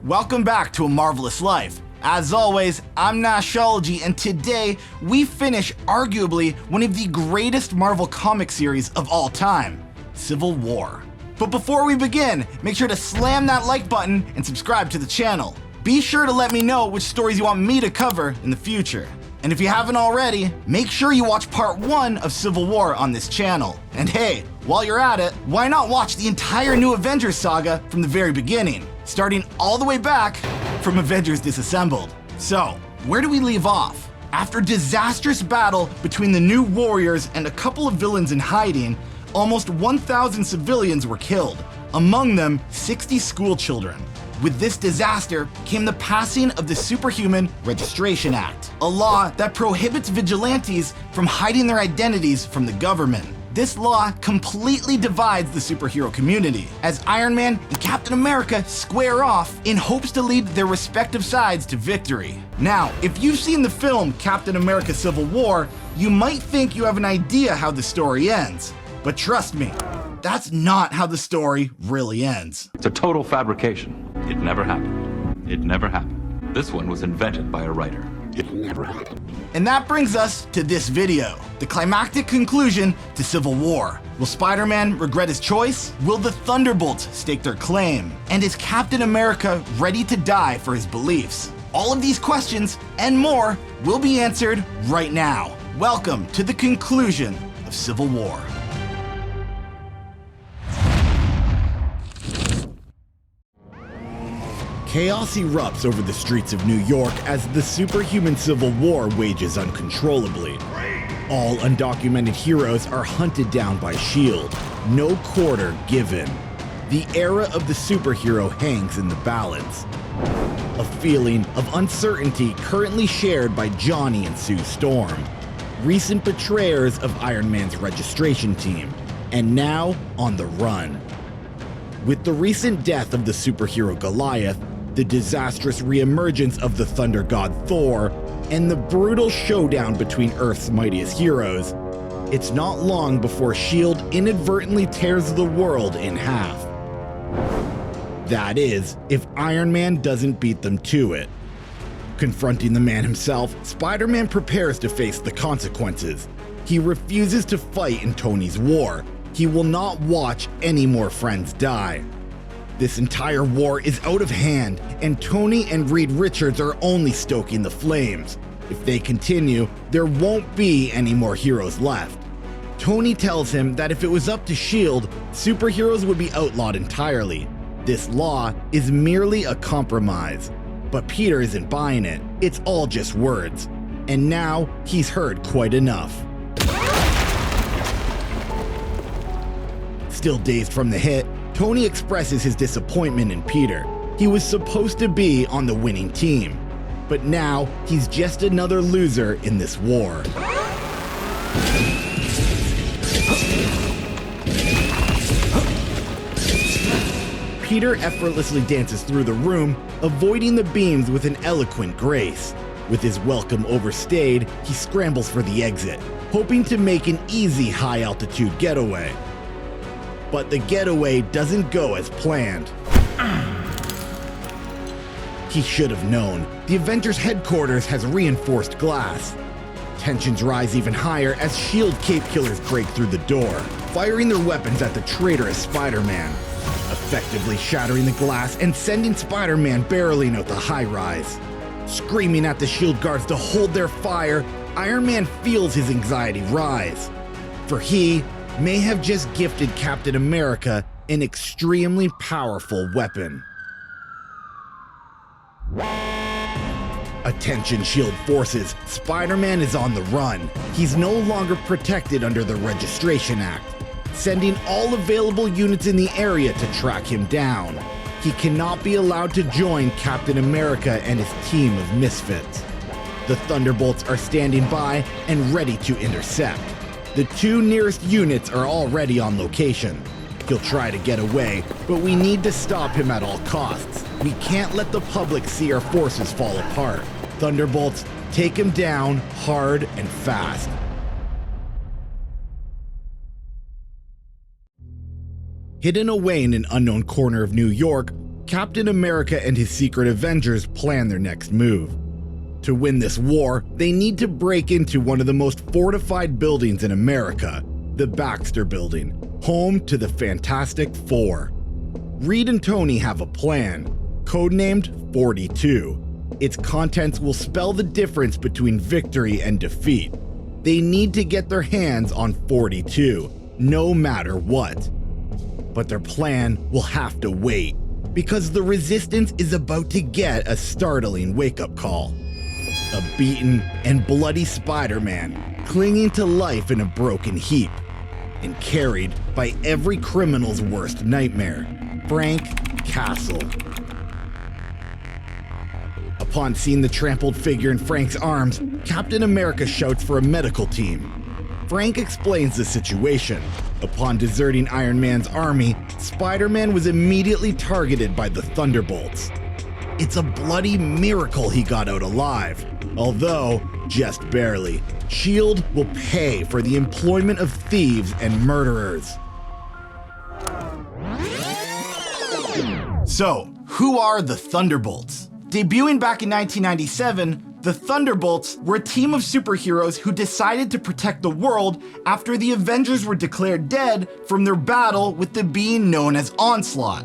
Welcome back to A Marvelous Life. As always, I'm Nashology, and today we finish arguably one of the greatest Marvel comic series of all time, Civil War. But before we begin, make sure to slam that like button and subscribe to the channel. Be sure to let me know which stories you want me to cover in the future. And if you haven't already, make sure you watch part 1 of Civil War on this channel. And hey, while you're at it, why not watch the entire new Avengers saga from the very beginning, starting all the way back from Avengers Disassembled. So, where do we leave off? After disastrous battle between the New Warriors and a couple of villains in hiding, almost 1,000 civilians were killed, among them 60 school children. With this disaster came the passing of the Superhuman Registration Act, a law that prohibits vigilantes from hiding their identities from the government. This law completely divides the superhero community, as Iron Man and Captain America square off in hopes to lead their respective sides to victory. Now, if you've seen the film Captain America Civil War, you might think you have an idea how the story ends. But trust me, that's not how the story really ends. It's a total fabrication. It never happened. It never happened. This one was invented by a writer. It never happened. And that brings us to this video, the climactic conclusion to Civil War. Will Spider-Man regret his choice? Will the Thunderbolts stake their claim? And is Captain America ready to die for his beliefs? All of these questions and more will be answered right now. Welcome to the conclusion of Civil War. Chaos erupts over the streets of New York as the superhuman Civil War wages uncontrollably. All undocumented heroes are hunted down by S.H.I.E.L.D., no quarter given. The era of the superhero hangs in the balance. A feeling of uncertainty currently shared by Johnny and Sue Storm, recent betrayers of Iron Man's registration team, and now on the run. With the recent death of the superhero Goliath, the disastrous reemergence of the Thunder God Thor, and the brutal showdown between Earth's mightiest heroes, it's not long before S.H.I.E.L.D. inadvertently tears the world in half. That is, if Iron Man doesn't beat them to it. Confronting the man himself, Spider-Man prepares to face the consequences. He refuses to fight in Tony's war. He will not watch any more friends die. This entire war is out of hand, and Tony and Reed Richards are only stoking the flames. If they continue, there won't be any more heroes left. Tony tells him that if it was up to S.H.I.E.L.D., superheroes would be outlawed entirely. This law is merely a compromise. But Peter isn't buying it. It's all just words. And now he's heard quite enough. Still dazed from the hit, Tony expresses his disappointment in Peter. He was supposed to be on the winning team, but now he's just another loser in this war. Peter effortlessly dances through the room, avoiding the beams with an eloquent grace. With his welcome overstayed, he scrambles for the exit, hoping to make an easy high-altitude getaway. But the getaway doesn't go as planned. He should have known. The Avengers headquarters has reinforced glass. Tensions rise even higher as S.H.I.E.L.D. cape killers break through the door, firing their weapons at the traitorous Spider-Man, effectively shattering the glass and sending Spider-Man barreling out the high-rise. Screaming at the S.H.I.E.L.D. guards to hold their fire, Iron Man feels his anxiety rise. For he may have just gifted Captain America an extremely powerful weapon. Attention S.H.I.E.L.D. forces, Spider-Man is on the run. He's no longer protected under the Registration Act, sending all available units in the area to track him down. He cannot be allowed to join Captain America and his team of misfits. The Thunderbolts are standing by and ready to intercept. The 2 nearest units are already on location. He'll try to get away, but we need to stop him at all costs. We can't let the public see our forces fall apart. Thunderbolts, take him down hard and fast. Hidden away in an unknown corner of New York, Captain America and his secret Avengers plan their next move. To win this war, they need to break into one of the most fortified buildings in America, the Baxter Building, home to the Fantastic Four. Reed and Tony have a plan, codenamed 42. Its contents will spell the difference between victory and defeat. They need to get their hands on 42, no matter what. But their plan will have to wait, because the Resistance is about to get a startling wake-up call. A beaten and bloody Spider-Man clinging to life in a broken heap, and carried by every criminal's worst nightmare, Frank Castle. Upon seeing the trampled figure in Frank's arms, Captain America shouts for a medical team. Frank explains the situation. Upon deserting Iron Man's army, Spider-Man was immediately targeted by the Thunderbolts. It's a bloody miracle he got out alive, although just barely. S.H.I.E.L.D. will pay for the employment of thieves and murderers. So, who are the Thunderbolts? Debuting back in 1997, the Thunderbolts were a team of superheroes who decided to protect the world after the Avengers were declared dead from their battle with the being known as Onslaught.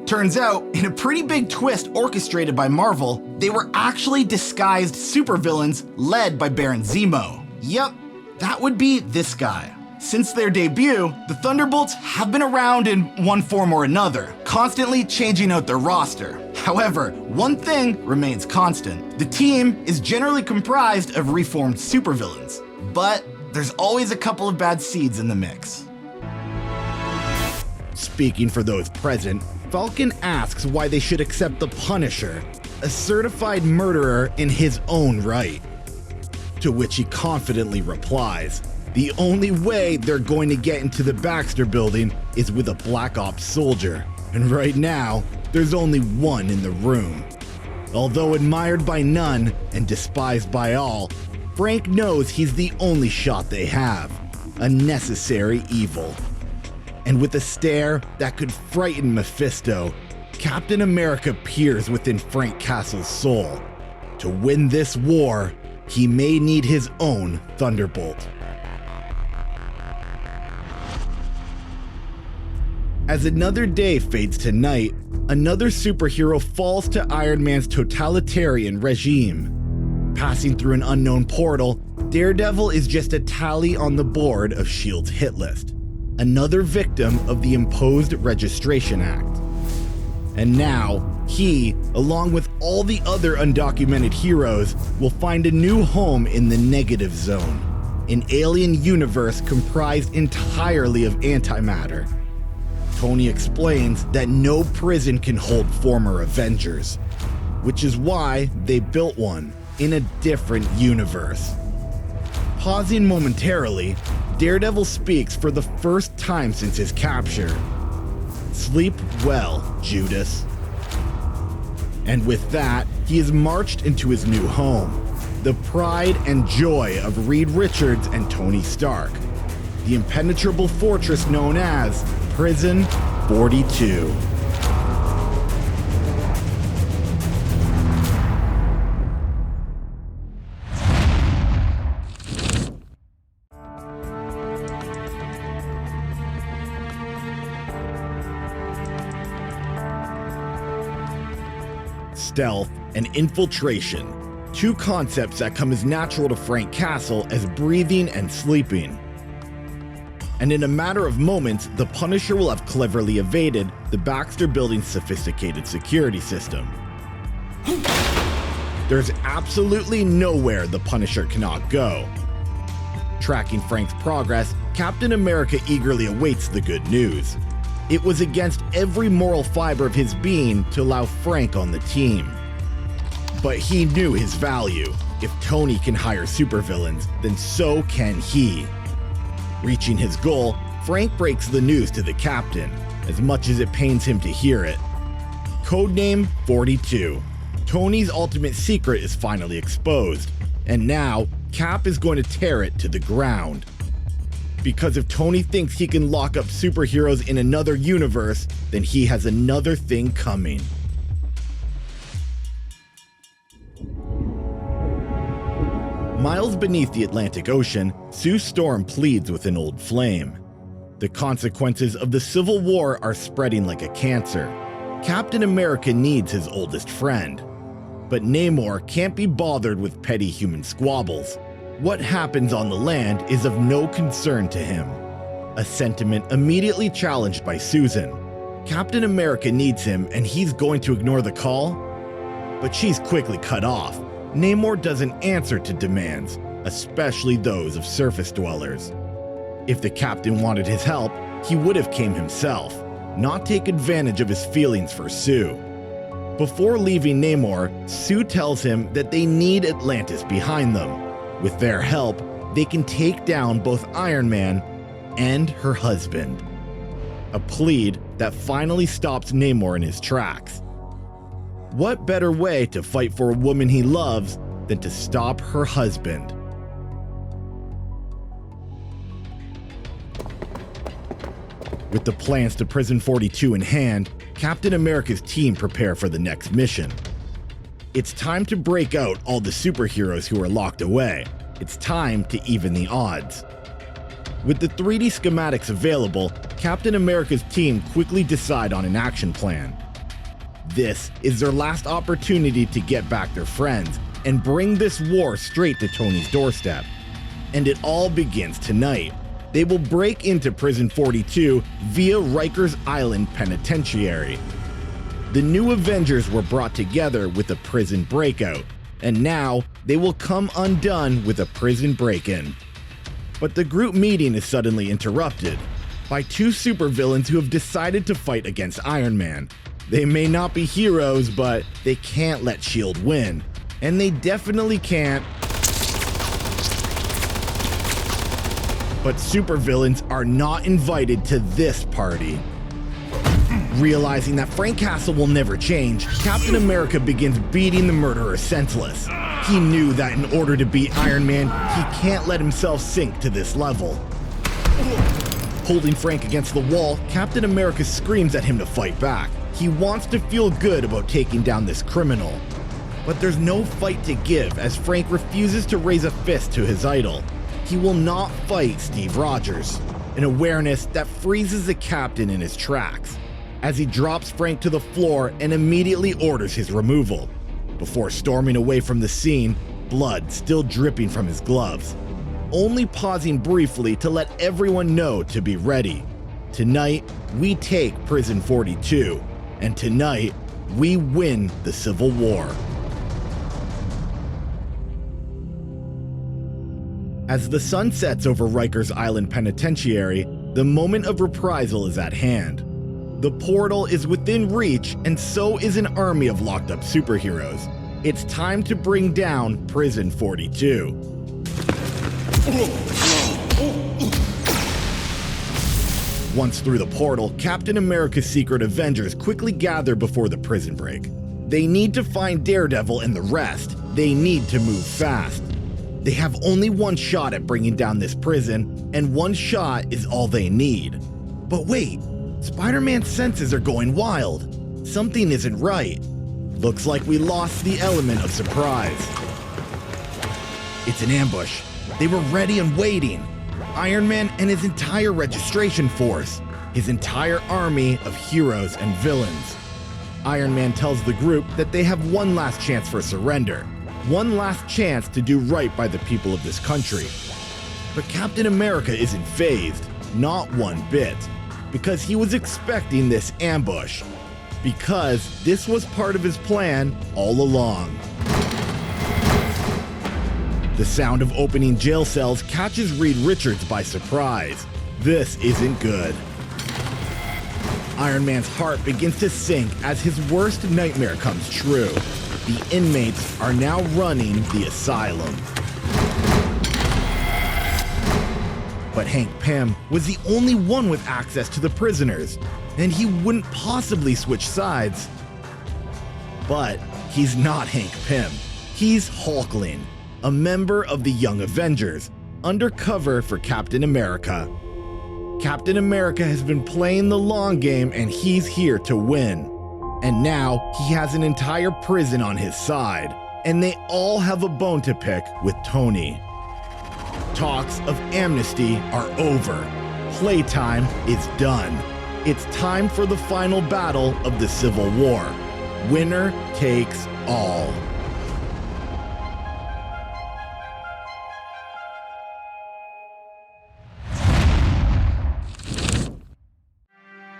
Turns out, in a pretty big twist orchestrated by Marvel, they were actually disguised supervillains led by Baron Zemo. Yep, that would be this guy. Since their debut, the Thunderbolts have been around in one form or another, constantly changing out their roster. However, one thing remains constant. The team is generally comprised of reformed supervillains, but there's always a couple of bad seeds in the mix. Speaking for those present, Falcon asks why they should accept the Punisher, a certified murderer in his own right. To which he confidently replies, the only way they're going to get into the Baxter Building is with a Black Ops soldier, and right now, there's only one in the room. Although admired by none and despised by all, Frank knows he's the only shot they have, a necessary evil. And with a stare that could frighten Mephisto, Captain America peers within Frank Castle's soul. To win this war, he may need his own Thunderbolt. As another day fades to night, another superhero falls to Iron Man's totalitarian regime. Passing through an unknown portal, Daredevil is just a tally on the board of S.H.I.E.L.D.'s hit list. Another victim of the imposed Registration Act. And now, he, along with all the other undocumented heroes, will find a new home in the Negative Zone, an alien universe comprised entirely of antimatter. Tony explains that no prison can hold former Avengers, which is why they built one in a different universe. Pausing momentarily, Daredevil speaks for the first time since his capture. Sleep well, Judas. And with that, he is marched into his new home, the pride and joy of Reed Richards and Tony Stark, the impenetrable fortress known as Prison 42. Stealth and infiltration, two concepts that come as natural to Frank Castle as breathing and sleeping. And in a matter of moments, the Punisher will have cleverly evaded the Baxter Building's sophisticated security system. There's absolutely nowhere the Punisher cannot go. Tracking Frank's progress, Captain America eagerly awaits the good news. It was against every moral fiber of his being to allow Frank on the team. But he knew his value. If Tony can hire supervillains, then so can he. Reaching his goal, Frank breaks the news to the captain, as much as it pains him to hear it. Codename 42. Tony's ultimate secret is finally exposed, and now Cap is going to tear it to the ground. Because if Tony thinks he can lock up superheroes in another universe, then he has another thing coming. Miles beneath the Atlantic Ocean, Sue Storm pleads with an old flame. The consequences of the Civil War are spreading like a cancer. Captain America needs his oldest friend. But Namor can't be bothered with petty human squabbles. What happens on the land is of no concern to him. A sentiment immediately challenged by Susan. Captain America needs him and he's going to ignore the call? But she's quickly cut off. Namor doesn't answer to demands, especially those of surface dwellers. If the captain wanted his help, he would have came himself, not take advantage of his feelings for Sue. Before leaving Namor, Sue tells him that they need Atlantis behind them. With their help, they can take down both Iron Man and her husband. A plead that finally stops Namor in his tracks. What better way to fight for a woman he loves than to stop her husband? With the plans to Prison 42 in hand, Captain America's team prepare for the next mission. It's time to break out all the superheroes who are locked away. It's time to even the odds. With the 3D schematics available, Captain America's team quickly decide on an action plan. This is their last opportunity to get back their friends and bring this war straight to Tony's doorstep. And it all begins tonight. They will break into Prison 42 via Rikers Island Penitentiary. The new Avengers were brought together with a prison breakout, and now they will come undone with a prison break-in. But the group meeting is suddenly interrupted by two supervillains who have decided to fight against Iron Man. They may not be heroes, but they can't let S.H.I.E.L.D. win. And they definitely can't. But supervillains are not invited to this party. Realizing that Frank Castle will never change, Captain America begins beating the murderer senseless. He knew that in order to beat Iron Man, he can't let himself sink to this level. Holding Frank against the wall, Captain America screams at him to fight back. He wants to feel good about taking down this criminal. But there's no fight to give as Frank refuses to raise a fist to his idol. He will not fight Steve Rogers, an awareness that freezes the captain in his tracks, as he drops Frank to the floor and immediately orders his removal, before storming away from the scene, blood still dripping from his gloves, only pausing briefly to let everyone know to be ready. Tonight, we take Prison 42, and tonight, we win the Civil War. As the sun sets over Rikers Island Penitentiary, the moment of reprisal is at hand. The portal is within reach, and so is an army of locked up superheroes. It's time to bring down Prison 42. Once through the portal, Captain America's secret Avengers quickly gather before the prison break. They need to find Daredevil and the rest. They need to move fast. They have only one shot at bringing down this prison, and one shot is all they need. But wait, Spider-Man's senses are going wild. Something isn't right. Looks like we lost the element of surprise. It's an ambush. They were ready and waiting. Iron Man and his entire registration force, his entire army of heroes and villains. Iron Man tells the group that they have one last chance for surrender. One last chance to do right by the people of this country. But Captain America isn't fazed, not one bit, because he was expecting this ambush. Because this was part of his plan all along. The sound of opening jail cells catches Reed Richards by surprise. This isn't good. Iron Man's heart begins to sink as his worst nightmare comes true. The inmates are now running the asylum. But Hank Pym was the only one with access to the prisoners, and he wouldn't possibly switch sides. But he's not Hank Pym. He's Hulkling, a member of the Young Avengers, undercover for Captain America. Captain America has been playing the long game and he's here to win. And now he has an entire prison on his side, and they all have a bone to pick with Tony. Talks of amnesty are over. Playtime is done. It's time for the final battle of the Civil War. Winner takes all.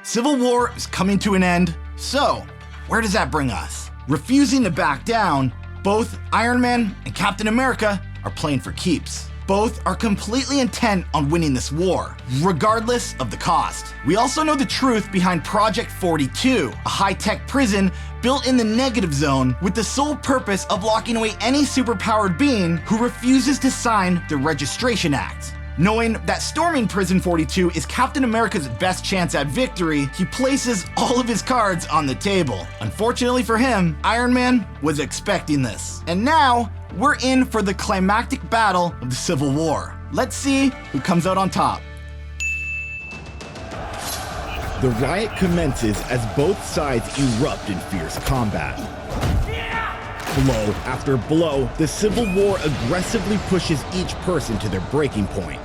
Civil War is coming to an end, so where does that bring us? Refusing to back down, both Iron Man and Captain America are playing for keeps. Both are completely intent on winning this war, regardless of the cost. We also know the truth behind Pt.2, a high-tech prison built in the negative zone with the sole purpose of locking away any superpowered being who refuses to sign the Registration Act. Knowing that storming Prison 42 is Captain America's best chance at victory, he places all of his cards on the table. Unfortunately for him, Iron Man was expecting this. And now, we're in for the climactic battle of the Civil War. Let's see who comes out on top. The riot commences as both sides erupt in fierce combat. Blow after blow, the Civil War aggressively pushes each person to their breaking point.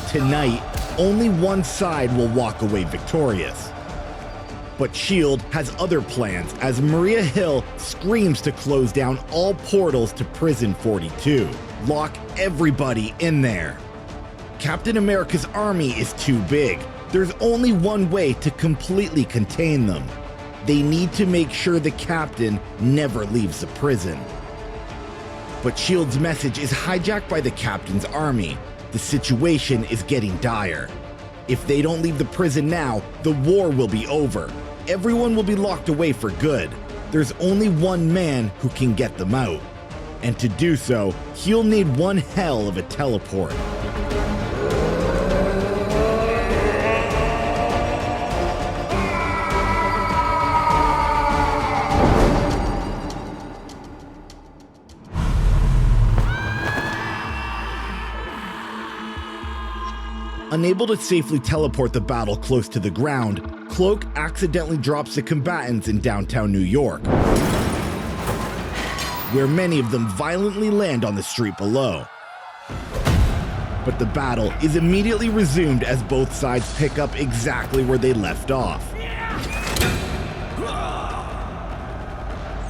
Tonight, only one side will walk away victorious. But S.H.I.E.L.D. has other plans as Maria Hill screams to close down all portals to Prison 42. Lock everybody in there. Captain America's army is too big. There's only one way to completely contain them. They need to make sure the captain never leaves the prison. But S.H.I.E.L.D.'s message is hijacked by the captain's army. The situation is getting dire. If they don't leave the prison now, the war will be over. Everyone will be locked away for good. There's only one man who can get them out. And to do so, he'll need one hell of a teleport. Unable to safely teleport the battle close to the ground, Cloak accidentally drops the combatants in downtown New York, where many of them violently land on the street below. But the battle is immediately resumed as both sides pick up exactly where they left off.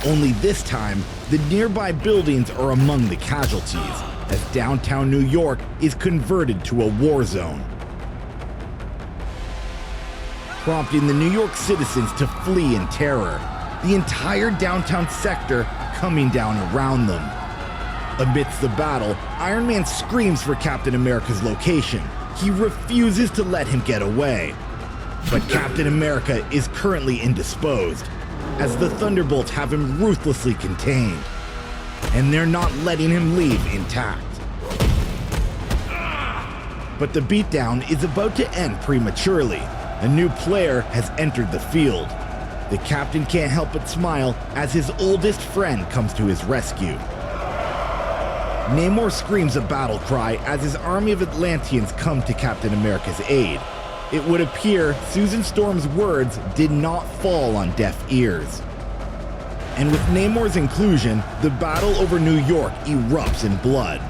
Only this time, the nearby buildings are among the casualties, as downtown New York is converted to a war zone, prompting the New York citizens to flee in terror, the entire downtown sector coming down around them. Amidst the battle, Iron Man screams for Captain America's location. He refuses to let him get away. But Captain America is currently indisposed, as the Thunderbolts have him ruthlessly contained, and they're not letting him leave intact. But the beatdown is about to end prematurely. A new player has entered the field. The captain can't help but smile as his oldest friend comes to his rescue. Namor screams a battle cry as his army of Atlanteans come to Captain America's aid. It would appear Susan Storm's words did not fall on deaf ears. And with Namor's inclusion, the battle over New York erupts in blood.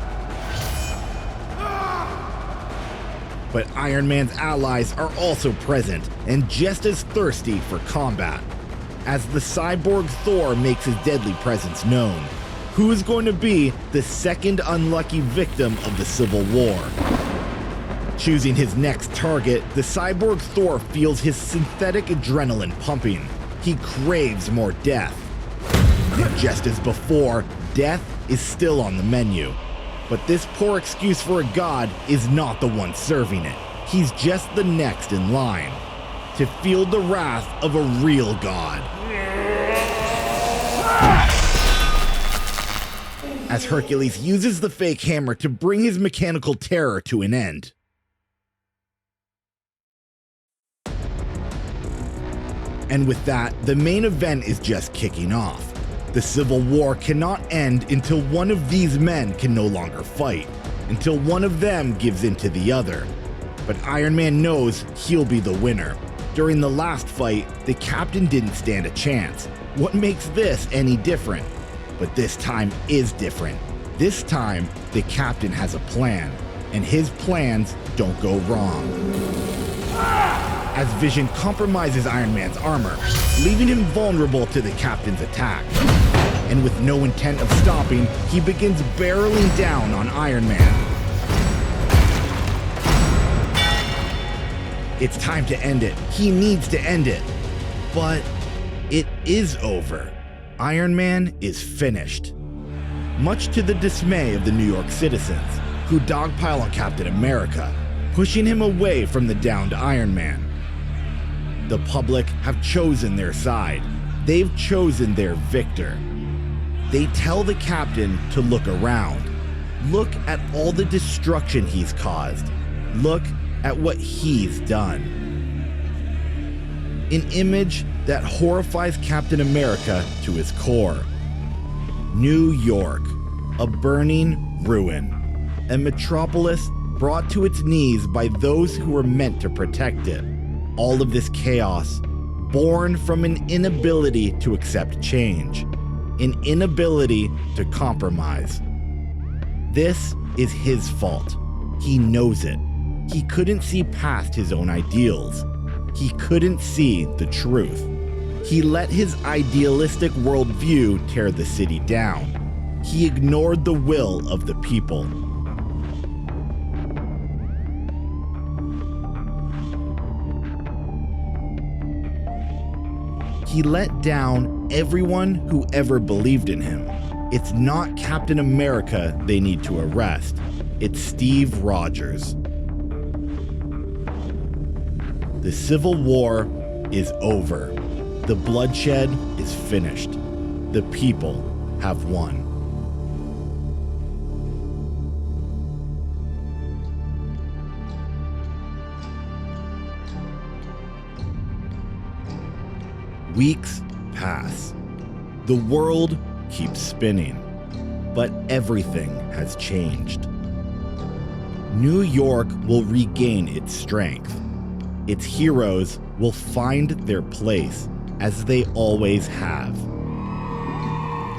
But Iron Man's allies are also present and just as thirsty for combat, as the cyborg Thor makes his deadly presence known. Who is going to be the second unlucky victim of the Civil War? Choosing his next target, the cyborg Thor feels his synthetic adrenaline pumping. He craves more death. And just as before, death is still on the menu. But this poor excuse for a god is not the one serving it. He's just the next in line to feel the wrath of a real god. As Hercules uses the fake hammer to bring his mechanical terror to an end. And with that, the main event is just kicking off. The Civil War cannot end until one of these men can no longer fight. until one of them gives in to the other. But Iron Man knows he'll be the winner. During the last fight, the Captain didn't stand a chance. What makes this any different? But this time is different. This time, the Captain has a plan, and his plans don't go wrong. As Vision compromises Iron Man's armor, leaving him vulnerable to the Captain's attack. And with no intent of stopping, he begins barreling down on Iron Man. It's time to end it. He needs to end it. But it is over. Iron Man is finished. Much to the dismay of the New York citizens, who dogpile on Captain America, pushing him away from the downed Iron Man. The public have chosen their side. They've chosen their victor. They tell the Captain to look around. Look at all the destruction he's caused. Look at what he's done. An image that horrifies Captain America to his core. New York, a burning ruin. A metropolis brought to its knees by those who were meant to protect it. All of this chaos, born from an inability to accept change, an inability to compromise. This is his fault. He knows it. He couldn't see past his own ideals. He couldn't see the truth. He let his idealistic worldview tear the city down. He ignored the will of the people. He let down everyone who ever believed in him. It's not Captain America they need to arrest. It's Steve Rogers. The Civil War is over. The bloodshed is finished. The people have won. Weeks pass. The world keeps spinning, but everything has changed. New York will regain its strength. Its heroes will find their place, as they always have.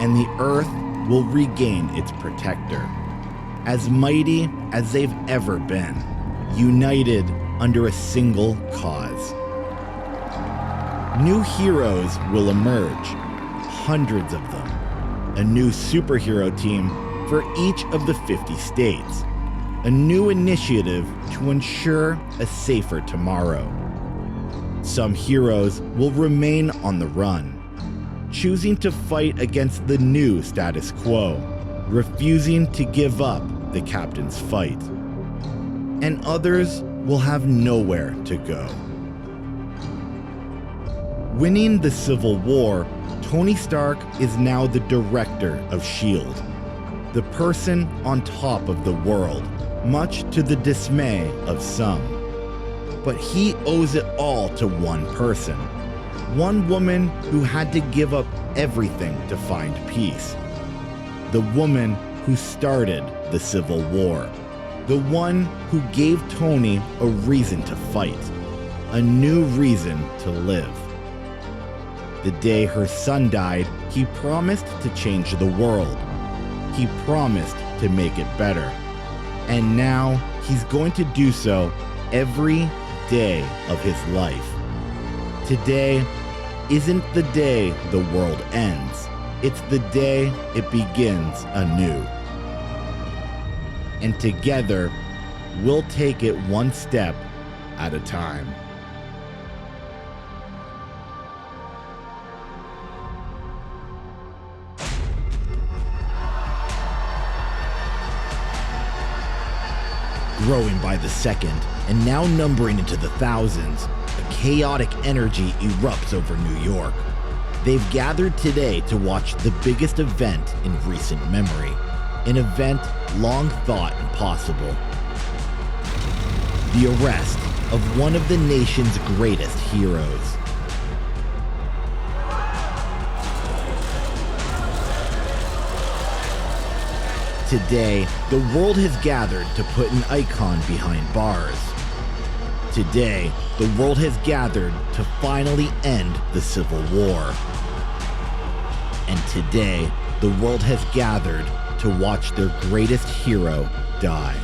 And the Earth will regain its protector, as mighty as they've ever been, united under a single cause. New heroes will emerge, hundreds of them. A new superhero team for each of the 50 states. A new initiative to ensure a safer tomorrow. Some heroes will remain on the run, choosing to fight against the new status quo, refusing to give up the Captain's fight. And others will have nowhere to go. Winning the Civil War, Tony Stark is now the director of S.H.I.E.L.D., the person on top of the world, much to the dismay of some. But he owes it all to one person, one woman who had to give up everything to find peace. The woman who started the Civil War, the one who gave Tony a reason to fight, a new reason to live. The day her son died, he promised to change the world. He promised to make it better. And now he's going to do so every day of his life. Today isn't the day the world ends. It's the day it begins anew. And together, we'll take it one step at a time. Growing by the second, and now numbering into the thousands, a chaotic energy erupts over New York. They've gathered today to watch the biggest event in recent memory, an event long thought impossible. The arrest of one of the nation's greatest heroes. Today, the world has gathered to put an icon behind bars. Today, the world has gathered to finally end the Civil War. And today, the world has gathered to watch their greatest hero die.